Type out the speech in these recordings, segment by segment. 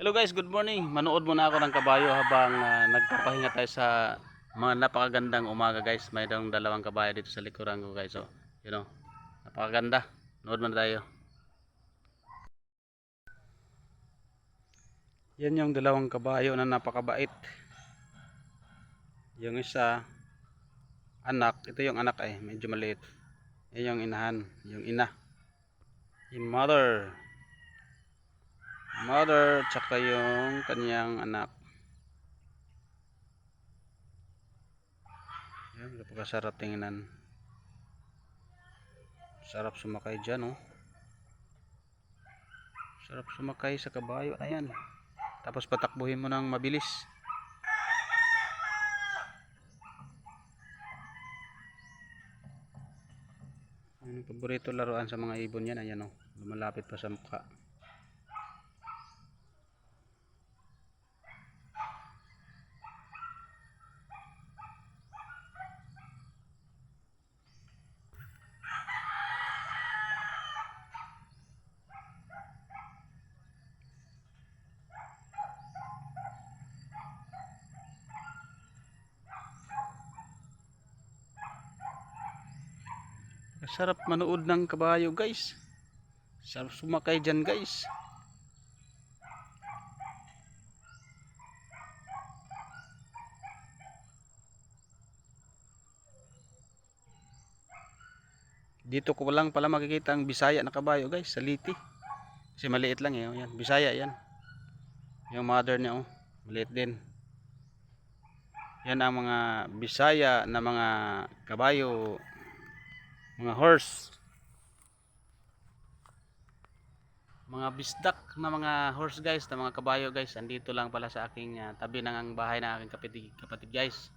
Hello guys, good morning. Manood muna ako ng kabayo habang nagpapahinga tayo sa mga napakagandang umaga guys. Mayroong dalawang kabayo dito sa likuran ko guys. So, napakaganda. Nood muna tayo. Yan yung dalawang kabayo na napakabait. Yung isa, anak. Ito yung anak medyo maliit. Yan yung inahan, yung ina. Yung mother. Tsaka yung kanyang anak. Yan, napakasarap tingnan. Sarap sumakay dyan, oh. Sarap sumakay sa kabayo. Ayan. Tapos patakbuhin mo ng mabilis. Ang paborito laruan sa mga ibon yan. Ayan, oh. Lumalapit pa sa mukha. Sarap manood ng kabayo guys. Sarap sumakay dyan guys. Dito ko lang pala makikita ang Bisaya na kabayo guys, sa Liti. Kasi maliit lang oh. Yan, Bisaya yan. Yung mother niya oh, maliit din. Yan ang mga Bisaya na mga kabayo, mga horse. Mga bisdak na mga horse guys, na mga kabayo guys. Andito lang pala sa aking tabi ng bahay ng aking kapatid guys.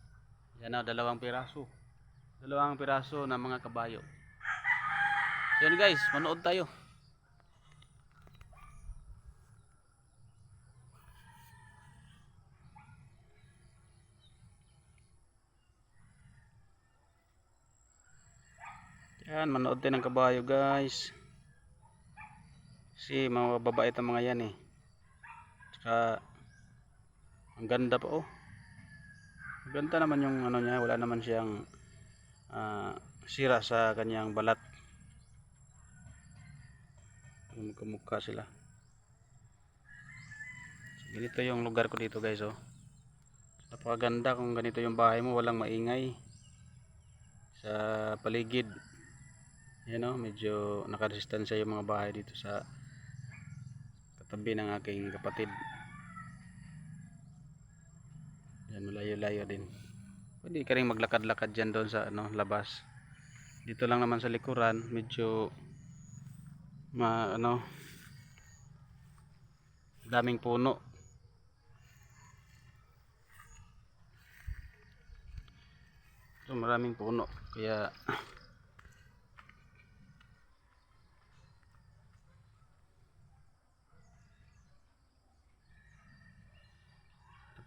Yan oh, dalawang piraso ng mga kabayo. Yan guys, manood tayo. Yan, manood tayo ng kabayo guys. Kasi mga babae ang mga yan Tsaka ang ganda pa oh. Ganda naman yung ano niya, wala naman siyang sira sa kanyang balat. Kumukha sila. So, ganito yung lugar ko dito guys oh. Napakaganda kung ganito yung bahay mo, walang maingay sa paligid. Yan oh, medyo nakadistansya yung mga bahay dito sa katabi ng aking kapatid. Yan, malayo-layo din. Pwede ka rin maglakad-lakad dyan doon sa labas. Dito lang naman sa likuran, medyo daming puno. So, maraming puno kaya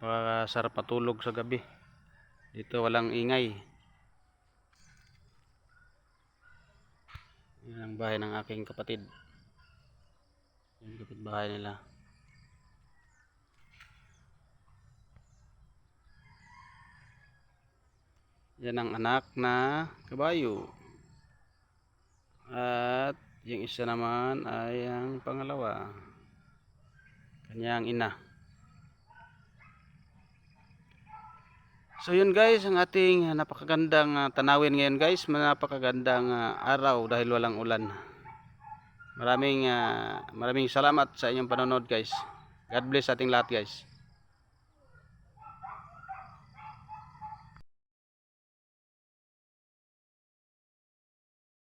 napakasarap matulog sa gabi. Dito walang ingay. Yan ang bahay ng aking kapatid. Yung kapitbahay nila. Yan ang anak na kabayo. At yung isa naman ay ang pangalawa. Kanyang ina. So yun guys, ang ating napakagandang tanawin ngayon guys. Napakagandang araw dahil walang ulan. Maraming salamat sa inyong panonood guys. God bless ating lahat guys.